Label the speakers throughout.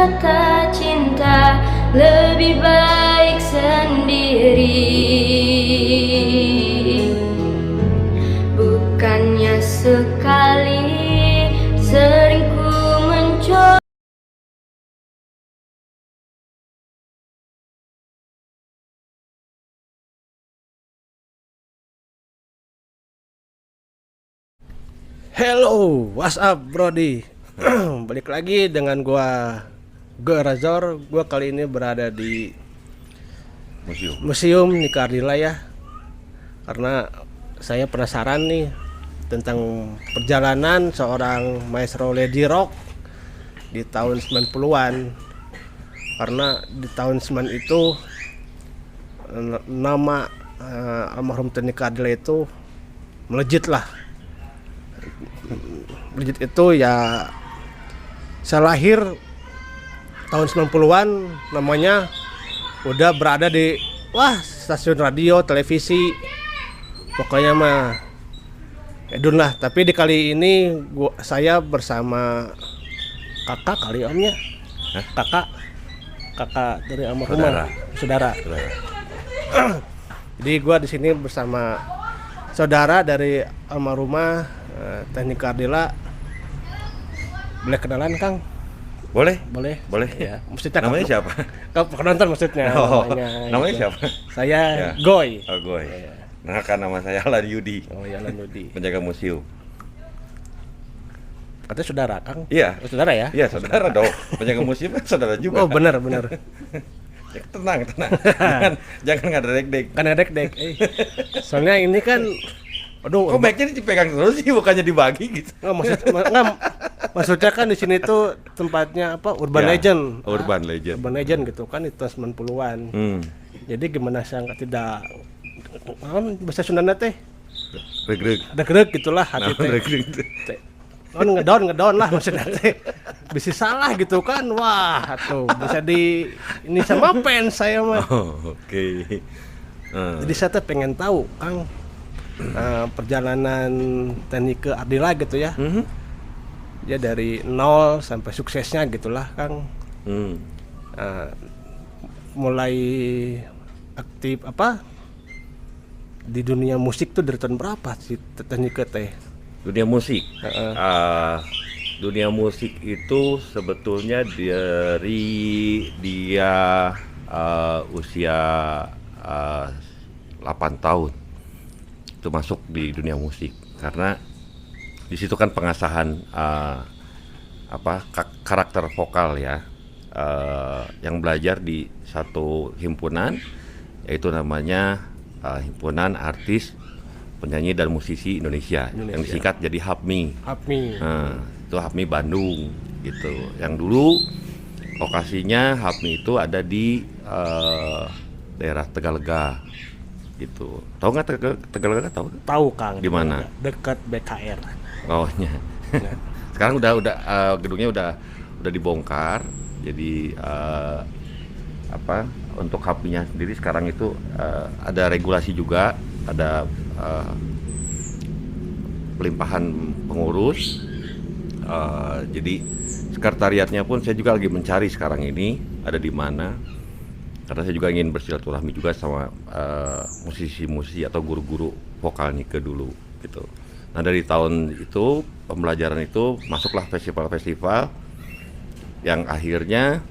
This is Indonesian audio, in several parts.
Speaker 1: kata cinta lebih baik sendiri. Bukannya sekali sering ku mencoba.
Speaker 2: Hello, what's up, Brody? Balik lagi dengan gue Razor. Gue kali ini berada di museum Nike Ardila ya, karena saya penasaran nih tentang perjalanan seorang maestro lady rock di tahun 90-an. Karena di tahun 90 itu nama almarhum Nike Ardila itu melejit lah. Melejit itu ya, saya lahir tahun 90-an, namanya udah berada di stasiun radio, televisi, pokoknya mah edun lah. Tapi di kali ini saya bersama kakak kali omnya. Kakak dari almarhumah, saudara. Jadi gua di sini bersama saudara dari almarhumah Nike Ardila. Boleh kenalan, Kang?
Speaker 3: Boleh
Speaker 2: Ya. Maksudnya
Speaker 3: namanya siapa?
Speaker 2: Kau penonton maksudnya.
Speaker 3: Namanya siapa?
Speaker 2: Saya
Speaker 3: Ya.
Speaker 2: Goy.
Speaker 3: Oh, Goy.
Speaker 2: Ya.
Speaker 3: Nah, kan nama saya Alan Yudi.
Speaker 2: Oh ya, Lanudi.
Speaker 3: Penjaga museum.
Speaker 2: Katanya saudara, Kang?
Speaker 3: Iya.
Speaker 2: Oh, saudara ya?
Speaker 3: Iya, saudara dong. Penjaga museum kan saudara juga.
Speaker 2: Oh, benar.
Speaker 3: Ya, tenang. jangan ngadek-dek.
Speaker 2: Kan ada dek. Soalnya ini kan
Speaker 3: Kok mic-nya dipegang terus sih, bukannya dibagi gitu.
Speaker 2: Maksudnya kan di sini tuh tempatnya apa? Urban
Speaker 3: Ya,
Speaker 2: Legend.
Speaker 3: Urban Legend.
Speaker 2: Urban Legend gitu kan, itu 90-an. Jadi gimana saya tidak bahasa Sundana teh?
Speaker 3: Reg-reg.
Speaker 2: Deg-deg gitulah hati teh.
Speaker 3: Reg-reg.
Speaker 2: Ngedown lah maksudnya teh. Bisa salah gitu kan. Wah, tuh bisa di ini sama fans saya mah.
Speaker 3: Oh, oke.
Speaker 2: Jadi saya tuh pengen tahu, Kang, perjalanan Nike Ardila gitu ya. Ya dari nol sampai suksesnya gitulah, Kang. Mulai aktif apa di dunia musik tuh dari tahun berapa sih Nike teh?
Speaker 3: Dunia musik. Dunia musik itu sebetulnya dari dia usia 8 tahun itu masuk di dunia musik, karena di situ kan pengasahan karakter vokal ya, yang belajar di satu himpunan, yaitu namanya Himpunan Artis Penyanyi dan Musisi Indonesia. Yang disingkat jadi HAPMI. Itu HAPMI Bandung gitu. Yang dulu lokasinya HAPMI itu ada di daerah Tegalega gitu. Tahu nggak Tegalega?
Speaker 2: Tahu, Kang.
Speaker 3: Di mana?
Speaker 2: Dekat BKR.
Speaker 3: Oh nya. Sekarang udah gedungnya udah dibongkar. Jadi untuk HAPMI-nya sendiri sekarang itu ada regulasi juga, ada pelimpahan pengurus. Jadi sekretariatnya pun saya juga lagi mencari sekarang ini ada di mana, karena saya juga ingin bersilaturahmi juga sama musisi-musisi atau guru-guru vokal Nike dulu gitu. Nah, dari tahun itu pembelajaran itu masuklah festival-festival yang akhirnya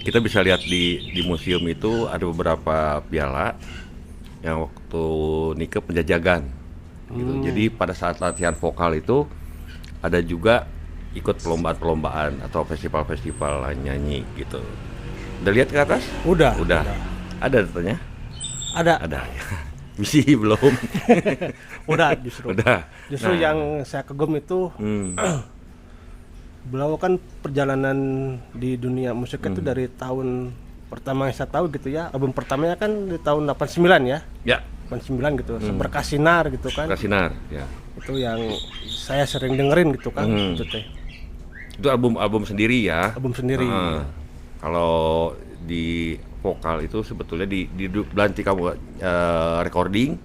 Speaker 3: kita bisa lihat di museum itu ada beberapa piala yang waktu Nike penjajagan gitu. Jadi pada saat latihan vokal itu ada juga ikut perlombaan-perlombaan atau festival-festival nyanyi gitu. Udah lihat ke atas?
Speaker 2: Udah.
Speaker 3: Ada datanya?
Speaker 2: Ada.
Speaker 3: Misi belum.
Speaker 2: Udah justru. Justru
Speaker 3: Nah.
Speaker 2: yang saya kagum itu beliau kan perjalanan di dunia musik itu dari tahun pertama yang saya tahu gitu ya. Album pertamanya kan di tahun 89 ya.
Speaker 3: Ya.
Speaker 2: 89 gitu. Berkas Sinar gitu kan.
Speaker 3: Berkas Sinar, ya.
Speaker 2: Itu yang saya sering dengerin gitu kan. Itu teh.
Speaker 3: Itu album sendiri ya.
Speaker 2: Album sendiri.
Speaker 3: Kalau di vokal itu sebetulnya di Belantika recording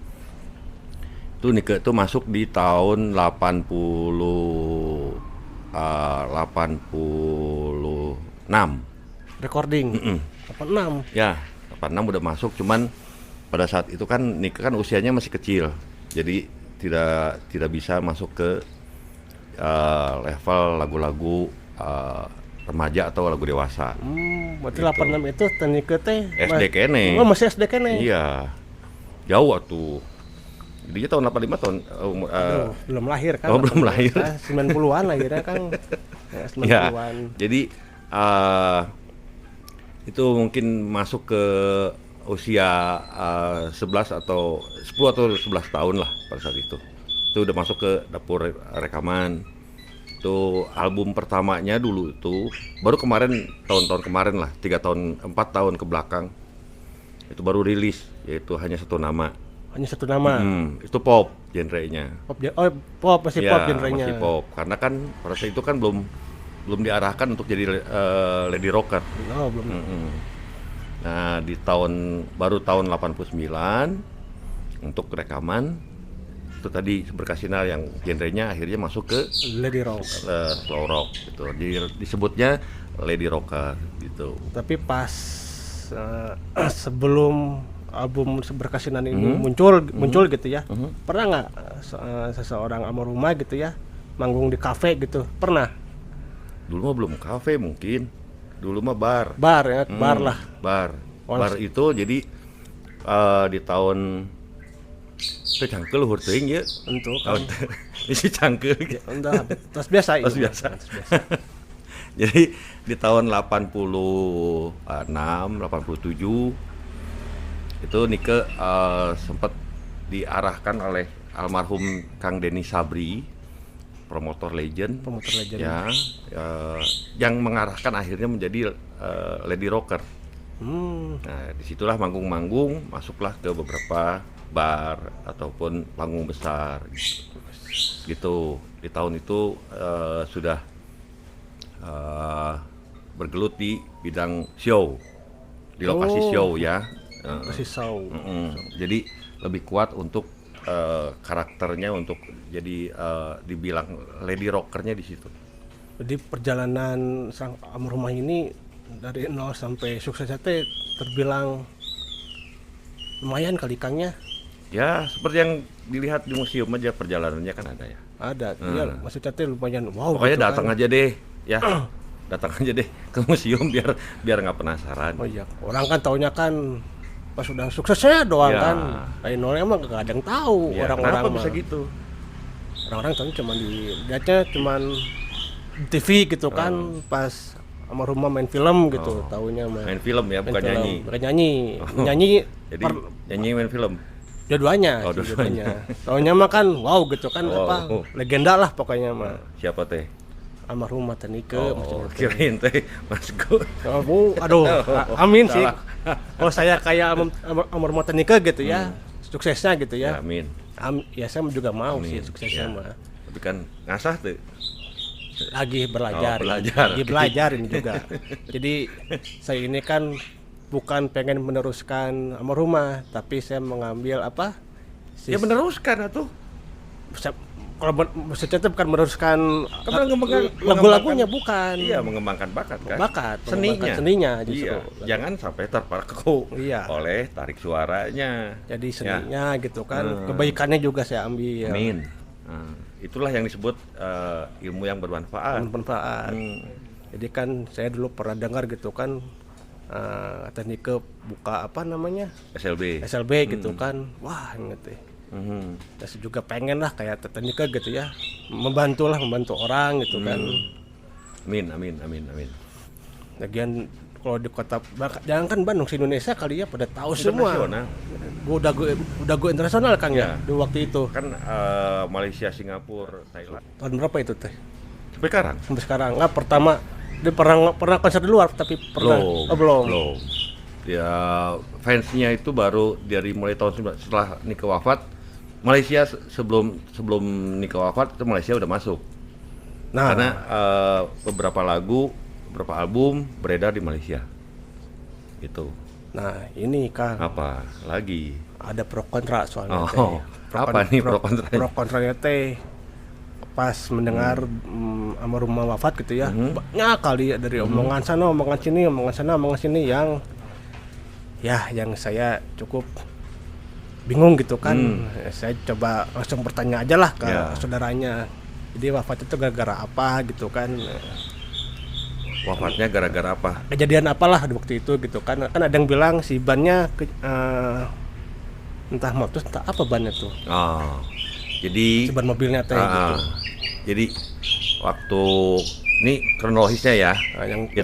Speaker 3: itu Nike itu masuk di tahun 80
Speaker 2: recording. 86.
Speaker 3: Ya, 86 udah masuk, cuman pada saat itu kan Nike kan usianya masih kecil. Jadi tidak bisa masuk ke level lagu-lagu remaja atau lagu dewasa.
Speaker 2: Berarti
Speaker 3: Gitu.
Speaker 2: 86 itu Nike teh
Speaker 3: SD kene.
Speaker 2: Oh, masih SD kene.
Speaker 3: Iya. Jauh atuh. Dia tahun 85 tahun
Speaker 2: Belum lahir kan?
Speaker 3: Oh, belum lahir.
Speaker 2: 90-an lahirnya kan. Ya, 90-an.
Speaker 3: Ya, jadi itu mungkin masuk ke usia 11 atau 10 atau 11 tahun lah pada saat itu. Itu udah masuk ke dapur rekaman. Itu album pertamanya dulu itu baru kemarin, tahun-tahun kemarin lah, 4 tahun ke belakang. Itu baru rilis, yaitu Hanya Satu Nama.
Speaker 2: Hanya satu nama.
Speaker 3: Itu pop genrenya.
Speaker 2: Pop masih
Speaker 3: Ya,
Speaker 2: pop genrenya.
Speaker 3: masih pop. Karena kan pada saat itu kan belum diarahkan untuk jadi lady rocker.
Speaker 2: Oh, belum.
Speaker 3: Nah, baru tahun 89 untuk rekaman itu tadi Berkasinar yang genrenya akhirnya masuk ke
Speaker 2: Lady Rock.
Speaker 3: slow rock gitu. Jadi disebutnya lady rocker gitu.
Speaker 2: Tapi pas sebelum album Berkasinar ini muncul gitu ya. Pernah nggak seseorang almarhumah gitu ya manggung di kafe gitu? Pernah?
Speaker 3: Dulu mah belum kafe mungkin. Dulu mah bar.
Speaker 2: Bar ya, bar lah.
Speaker 3: Bar. Bar itu jadi di tahun itu cangkel luhur teuing ya.
Speaker 2: Untuk kan.
Speaker 3: Isi cangkel.
Speaker 2: Udah, tas biasa
Speaker 3: Tas
Speaker 2: ini.
Speaker 3: biasa. Jadi di tahun 86, 87 itu Nike sempat diarahkan oleh almarhum Kang Denny Sabri, promotor legend. Ya, yang mengarahkan akhirnya menjadi lady rocker. Nah, disitulah manggung-manggung, masuklah ke beberapa bar ataupun panggung besar gitu. Di tahun itu sudah bergelut di bidang show, di lokasi show ya.
Speaker 2: Masih show.
Speaker 3: Jadi lebih kuat untuk karakternya untuk jadi dibilang lady rockernya di situ.
Speaker 2: Jadi perjalanan sang almarhumah ini dari 0 sampai suksesnya teh terbilang lumayan kali Kangnya.
Speaker 3: Ya, seperti yang dilihat di museum aja perjalanannya kan ada ya.
Speaker 2: Ada, ya maksudnya teh lumayan wow.
Speaker 3: Pokoknya
Speaker 2: gitu
Speaker 3: datang
Speaker 2: kan.
Speaker 3: aja deh, ya. Datang aja deh ke museum biar nggak penasaran.
Speaker 2: Oh iya, orang kan taunya kan pas udah suksesnya doang
Speaker 3: Ya.
Speaker 2: kan. Lain nolnya emang gak ada yang tahu
Speaker 3: Ya,
Speaker 2: orang-orang
Speaker 3: kenapa
Speaker 2: mah.
Speaker 3: bisa gitu?
Speaker 2: Orang-orang tahunya cuma lihatnya cuman di TV gitu kan, pas almarhumah main film gitu, tahunya mah.
Speaker 3: Main film ya, bukan
Speaker 2: film.
Speaker 3: nyanyi.
Speaker 2: Bukan nyanyi. Nyanyi
Speaker 3: Jadi nyanyi main film.
Speaker 2: dua-duanya,
Speaker 3: Oh, dua-duanya.
Speaker 2: Tahunya mah kan wow gitu kan,
Speaker 3: Wow.
Speaker 2: apa legenda lah pokoknya mah.
Speaker 3: Siapa teh?
Speaker 2: Almarhumah Teh Nike
Speaker 3: Oh,
Speaker 2: maksudnya.
Speaker 3: kirain teh Mas Gun.
Speaker 2: Oh, aduh, amin sih.
Speaker 3: Salah.
Speaker 2: Kalau saya kayak almarhumah Teh Nike gitu ya, suksesnya gitu
Speaker 3: Ya,
Speaker 2: ya.
Speaker 3: amin.
Speaker 2: Ya saya juga mau
Speaker 3: Amin.
Speaker 2: sih suksesnya
Speaker 3: Ya.
Speaker 2: mah.
Speaker 3: Tapi kan ngasah tuh.
Speaker 2: Lagi belajar,
Speaker 3: Oh, belajar.
Speaker 2: lagi belajar ini juga. Jadi saya ini kan bukan pengen meneruskan almarhumah, tapi saya mengambil apa?
Speaker 3: Ya meneruskan atuh.
Speaker 2: Kalau maksudnya itu bukan meneruskan
Speaker 3: Kan
Speaker 2: lagu-lagunya, bukan.
Speaker 3: Iya, mengembangkan bakat kan.
Speaker 2: Bakat,
Speaker 3: seninya.
Speaker 2: seninya justru.
Speaker 3: Iya, jangan sampai terpaku
Speaker 2: Iya.
Speaker 3: oleh tarik suaranya.
Speaker 2: Jadi seninya gitu kan, kebaikannya juga saya ambil.
Speaker 3: Amin. Nah, itulah yang disebut ilmu yang bermanfaat.
Speaker 2: Bermanfaat. Jadi kan saya dulu pernah dengar gitu kan, Teh Nike buka apa namanya SLB gitu kan, wah inget deh. Saya juga pengen lah kayak Teh Nike gitu ya, membantu orang gitu kan.
Speaker 3: Amin.
Speaker 2: Lagian kalau di kota, jangan kan Bandung, se Indonesia kali ya pada tahu semua.
Speaker 3: Internasional.
Speaker 2: Udah go internasional Kang ya
Speaker 3: Ya.
Speaker 2: di waktu itu.
Speaker 3: Kan Malaysia, Singapura, Thailand.
Speaker 2: Tahun berapa itu Teh?
Speaker 3: Sampai sekarang?
Speaker 2: Sampai sekarang. Nggak, pertama dia pernah konser di luar tapi pernah belum.
Speaker 3: Ya, fansnya itu baru dari mulai tahun setelah Nike wafat. Malaysia sebelum Nike wafat itu Malaysia udah masuk.
Speaker 2: Nah,
Speaker 3: Karena beberapa album beredar di Malaysia. Gitu.
Speaker 2: nah ini Kang,
Speaker 3: Apa lagi?
Speaker 2: ada pro kontra soalnya
Speaker 3: Oh, apa nih pro kontranya?
Speaker 2: Pro kontranya teh pas mendengar almarhum wafat gitu ya, banyak kali ya, dari omongan sana, omongan sini, omongan sana, omongan sini yang saya cukup bingung gitu kan. Saya coba langsung bertanya aja lah ke saudaranya. Jadi wafat itu gara-gara apa gitu kan?
Speaker 3: Wafatnya gara-gara apa?
Speaker 2: Kejadian apalah di waktu itu gitu kan? Kan ada yang bilang si bannya entah meletus entah apa bannya tuh.
Speaker 3: Oh, jadi
Speaker 2: Si ban mobilnya teh gitu.
Speaker 3: Jadi waktu ini kronologisnya ya,
Speaker 2: Yang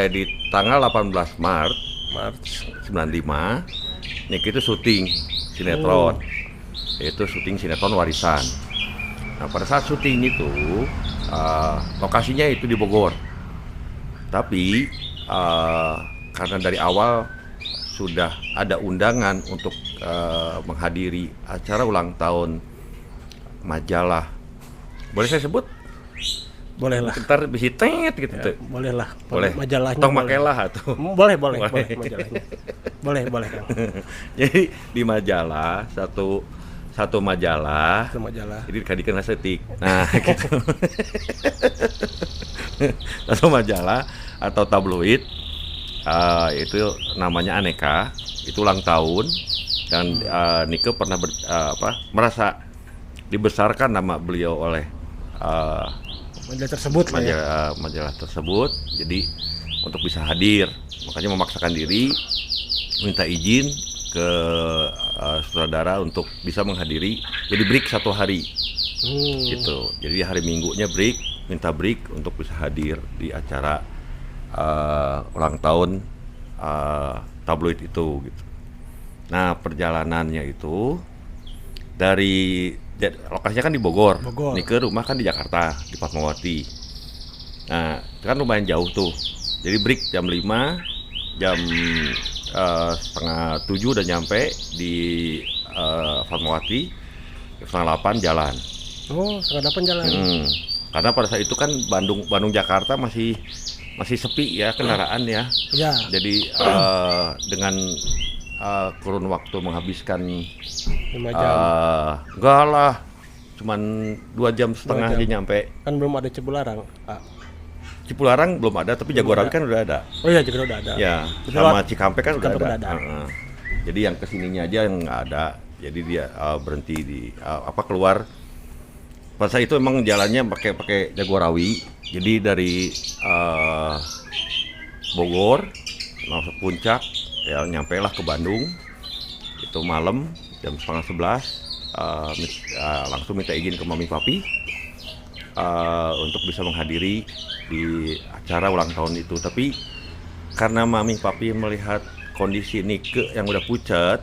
Speaker 3: di tanggal 18 Maret
Speaker 2: Maret
Speaker 3: 95 Nick itu syuting sinetron. Yaitu syuting sinetron Warisan. Nah, pada saat syuting itu lokasinya itu di Bogor. Tapi karena dari awal sudah ada undangan untuk menghadiri acara ulang tahun majalah. Boleh saya sebut?
Speaker 2: boleh lah.
Speaker 3: Ntar bisa tet gitu tuh.
Speaker 2: Boleh lah.
Speaker 3: Boleh.
Speaker 2: Majalahnya.
Speaker 3: Tong makelah atuh.
Speaker 2: Boleh majalahnya. boleh Kang.
Speaker 3: Jadi di majalah satu majalah.
Speaker 2: Itu majalah.
Speaker 3: Jadi kadikan setik. Nah, gitu. Satu majalah atau tabloid itu namanya Aneka, itu ulang tahun dan Nike pernah merasa dibesarkan nama beliau oleh
Speaker 2: Majalah tersebut
Speaker 3: majalah tersebut. Jadi untuk bisa hadir, makanya memaksakan diri minta izin ke sutradara untuk bisa menghadiri. Jadi break 1 hari gitu. Jadi hari Minggunya minta break untuk bisa hadir di acara ulang tahun tabloid itu gitu. Nah, perjalanannya itu dari lokasinya kan di Bogor. Nike rumah kan di Jakarta, di Fatmawati. Nah, itu kan lumayan jauh tuh. Jadi break jam 5, jam setengah 7 udah nyampe di Fatmawati, setengah 8 jalan.
Speaker 2: Oh, setengah 8 jalan.
Speaker 3: Karena pada saat itu kan Bandung Jakarta masih sepi ya kendaraan ya.
Speaker 2: Iya.
Speaker 3: Jadi dengan kurun waktu menghabiskan
Speaker 2: 5 jam.
Speaker 3: Enggak lah, cuman 2 jam setengah aja nyampe.
Speaker 2: Kan belum ada Cipularang.
Speaker 3: Cipularang belum ada, tapi Jagorawi kan udah ada.
Speaker 2: Oh iya, Jagorawi udah ada.
Speaker 3: Ya, sama Cikampek kan udah ada. Jadi yang kesininya aja yang nggak ada. Jadi dia berhenti di keluar. Pada saat itu emang jalannya pakai Jagorawi. Jadi dari Bogor masuk puncak, ya nyampe lah ke Bandung. Itu malam jam setengah 11 langsung minta izin ke mami papi untuk bisa menghadiri di acara ulang tahun itu. Tapi karena mami papi melihat kondisi Nike yang udah pucat,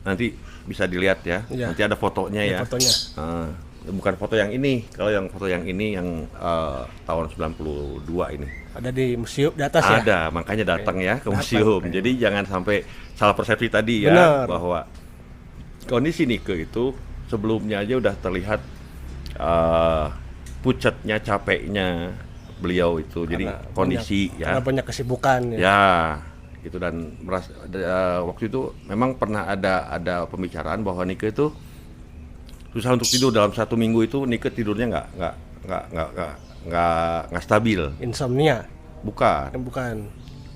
Speaker 3: nanti bisa dilihat ya. Nanti ada fotonya ya.
Speaker 2: Fotonya.
Speaker 3: Bukan foto yang ini. Kalau yang foto yang ini yang tahun 92 ini. Ada
Speaker 2: di museum di atas ya?
Speaker 3: Ada, makanya datang ya ke museum. Jadi jangan sampai salah persepsi tadi ya.
Speaker 2: Benar.
Speaker 3: Bahwa kondisi Nike itu sebelumnya aja udah terlihat pucatnya, capeknya beliau itu. Jadi kondisi
Speaker 2: karena banyak kesibukan ya.
Speaker 3: Ya, gitu. Dan waktu itu memang pernah ada pembicaraan bahwa Nike itu susah untuk tidur. Dalam 1 minggu itu Nike tidurnya nggak stabil.
Speaker 2: Insomnia?
Speaker 3: Bukan.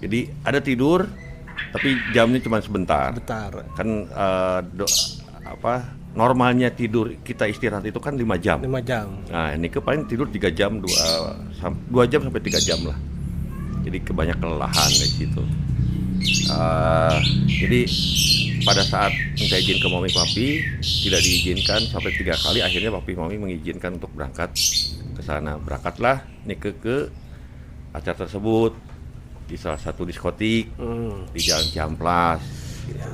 Speaker 3: Jadi ada tidur, tapi jamnya cuma sebentar. Kan normalnya tidur kita istirahat itu kan 5 jam.
Speaker 2: 5 jam.
Speaker 3: Nah, Nike paling tidur 3 jam, 2 jam sampai 3 jam lah. Jadi kebanyakan kelelahan kayak gitu. Jadi pada saat minta izin ke mami papi tidak diizinkan sampai 3 kali. Akhirnya papi mami mengizinkan untuk berangkat ke sana. Berangkatlah Nike ke acara tersebut di salah satu diskotik di Jalan Ciamplas.
Speaker 2: Ya,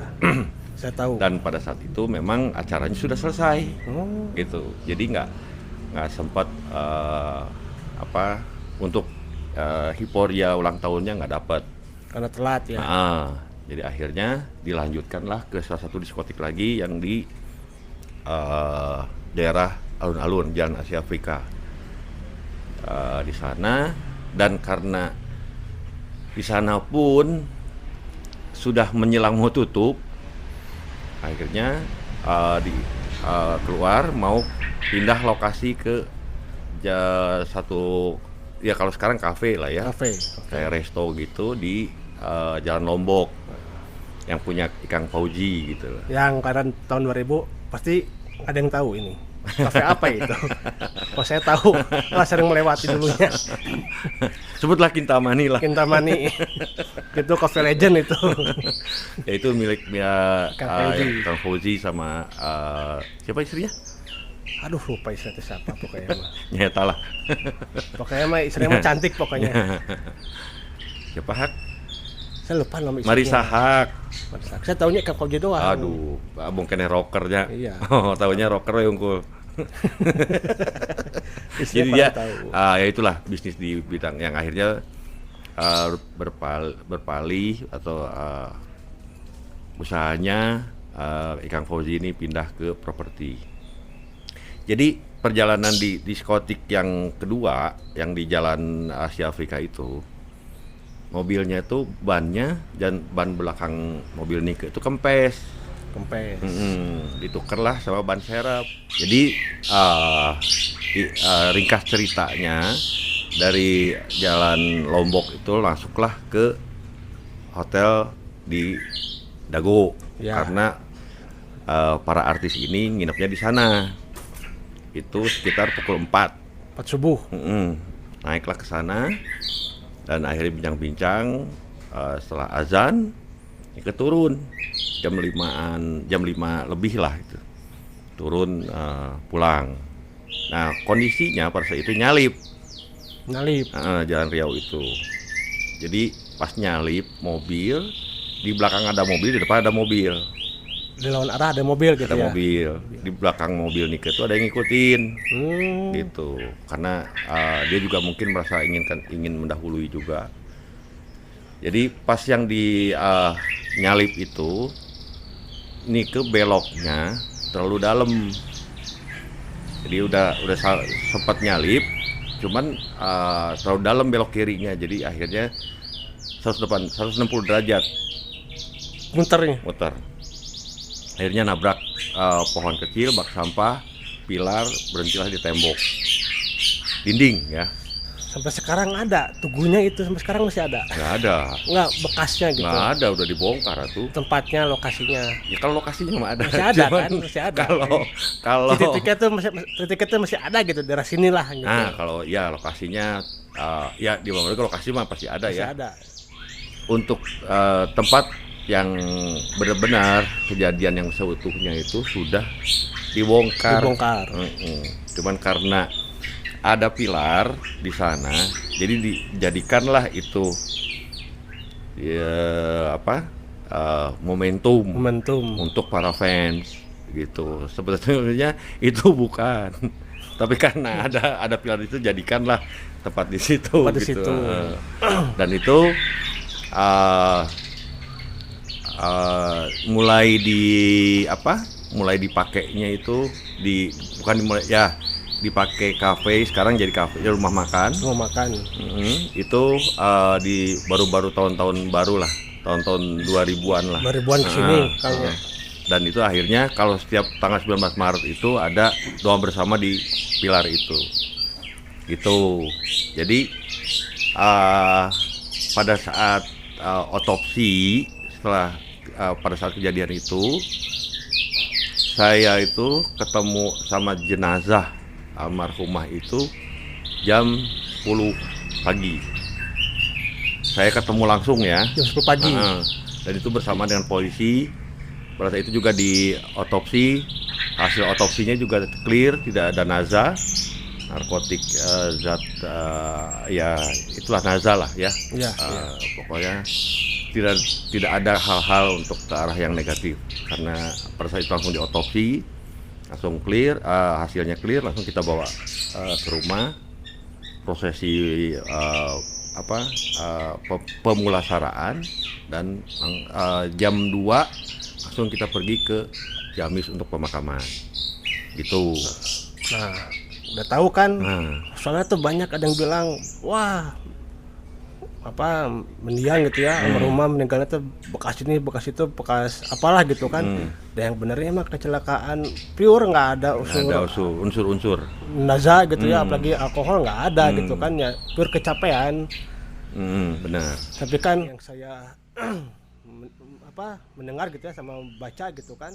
Speaker 2: saya tahu.
Speaker 3: Dan pada saat itu memang acaranya sudah selesai, gitu. Jadi nggak sempat untuk hiporia ulang tahunnya nggak dapat.
Speaker 2: Karena telat ya.
Speaker 3: Jadi akhirnya dilanjutkanlah ke salah satu diskotik lagi yang di daerah alun-alun Jalan Asia Afrika. Di sana, dan karena di sana pun sudah menjelang mau tutup, akhirnya keluar mau pindah lokasi ke satu ya kalau sekarang kafe lah ya,
Speaker 2: Kafe.
Speaker 3: kayak resto gitu di Jalan Lombok yang punya Ikang Fauzi gitu loh.
Speaker 2: Yang karena tahun 2000 pasti ada yang tahu ini. Kafe apa itu? Kalau saya tahu, lah sering melewati dulunya.
Speaker 3: Sebutlah Kintamani lah.
Speaker 2: Kintamani. Itu Cafe Legend itu.
Speaker 3: Ya itu milik
Speaker 2: Kang Fauzi.
Speaker 3: Kang Fauzi sama siapa istrinya?
Speaker 2: Aduh, lupa istrinya siapa pokoknya mah.
Speaker 3: Nyata lah.
Speaker 2: Pokoknya mah istrinya mah cantik pokoknya.
Speaker 3: Siapa Hak?
Speaker 2: Saya lupa nama istrinya.
Speaker 3: Marisa Hak.
Speaker 2: Marisa. Saya tahunya Kang Fauzi doang.
Speaker 3: Aduh, mungkin rockernya.
Speaker 2: Iya.
Speaker 3: Oh, tahunya rocker ya unggul. Jadi
Speaker 2: Istrinya
Speaker 3: dia
Speaker 2: tahu.
Speaker 3: ya itulah bisnis di bidang yang akhirnya berpalih atau usahanya Ikang Fauzi ini pindah ke properti. Jadi perjalanan di diskotik yang kedua yang di Jalan Asia Afrika itu, mobilnya itu bannya dan ban belakang mobil Nike itu kempes. Ditukerlah sama ban serep. Jadi ringkas ceritanya dari Jalan Lombok itu masuklah ke hotel di Dago
Speaker 2: Ya.
Speaker 3: karena para artis ini nginepnya di sana. Itu sekitar pukul 4.
Speaker 2: 4 subuh.
Speaker 3: Naiklah ke sana dan akhirnya bincang-bincang setelah azan turun jam 5 lebih lah itu turun pulang. Nah kondisinya pada saat itu nyalip Jalan Riau itu. Jadi pas nyalip mobil, di belakang ada mobil, di depan ada mobil.
Speaker 2: Di lawan arah ada mobil gitu
Speaker 3: Ada
Speaker 2: ya.
Speaker 3: mobil di belakang mobil Nike itu ada yang ngikutin gitu karena dia juga mungkin merasa ingin mendahului juga. Jadi pas yang di nyalip itu Nike beloknya terlalu dalam, jadi udah sempat nyalip cuman terlalu dalam belok kirinya, jadi akhirnya 160 derajat muter. Akhirnya nabrak pohon kecil, bak sampah, pilar, berhentilah di tembok dinding ya.
Speaker 2: Sampai sekarang ada tugunya itu, sampai sekarang masih ada.
Speaker 3: Nggak ada.
Speaker 2: Nggak bekasnya gitu.
Speaker 3: Nggak ada, udah dibongkar tuh.
Speaker 2: Tempatnya, lokasinya.
Speaker 3: Ya kalau lokasinya mah ada.
Speaker 2: Masih ada
Speaker 3: Cuman
Speaker 2: kan? Masih ada.
Speaker 3: Kalau
Speaker 2: Titiknya tuh masih ada gitu, daerah sinilah gitu.
Speaker 3: nah kalau ya lokasinya ya di mana lokasi mah pasti ada
Speaker 2: masih
Speaker 3: ya.
Speaker 2: ada.
Speaker 3: Untuk tempat yang benar-benar kejadian yang seutuhnya itu sudah dibongkar. Cuman karena ada pilar di sana, jadi dijadikanlah itu ya momentum untuk para fans gitu. Sebetulnya itu bukan, tapi karena ada pilar itu, jadikanlah tempat di situ. Gitu. Dan itu mulai dipakainya itu dipakai kafe, sekarang jadi kafe, rumah makan. Itu di baru-baru tahun-tahun baru lah, tahun-tahun 2000-an lah.
Speaker 2: 2000-an kesini kayaknya.
Speaker 3: Dan itu akhirnya kalau setiap tanggal 19 Maret itu ada doa bersama di pilar itu. Gitu. Jadi pada saat otopsi, pada saat kejadian itu, saya itu ketemu sama jenazah almarhumah itu jam 10 pagi. Saya ketemu langsung ya.
Speaker 2: Jam 10 pagi.
Speaker 3: Dan itu bersama dengan polisi. Pada saat itu juga di otopsi, hasil otopsinya juga clear, tidak ada naza, narkotik zat ya itulah naza lah ya. Pokoknya tidak ada hal-hal untuk ke arah yang negatif, karena pada saat itu langsung diotopsi, langsung clear, hasilnya clear, langsung kita bawa ke rumah, prosesi pemulasaraan, dan jam 2 langsung kita pergi ke Ciamis untuk pemakaman gitu.
Speaker 2: Nah, udah tahu kan, soalnya tuh banyak ada yang bilang, wah mendiang gitu ya, rumah meninggalnya tuh bekas ini bekas itu bekas apalah gitu kan. Dan yang benernya emang kecelakaan pure, nggak ada
Speaker 3: unsur-unsur
Speaker 2: naza gitu ya, apalagi alkohol nggak ada gitu kan ya, pure kecapean.
Speaker 3: Benar.
Speaker 2: Tapi kan yang saya mendengar gitu ya sama baca gitu kan,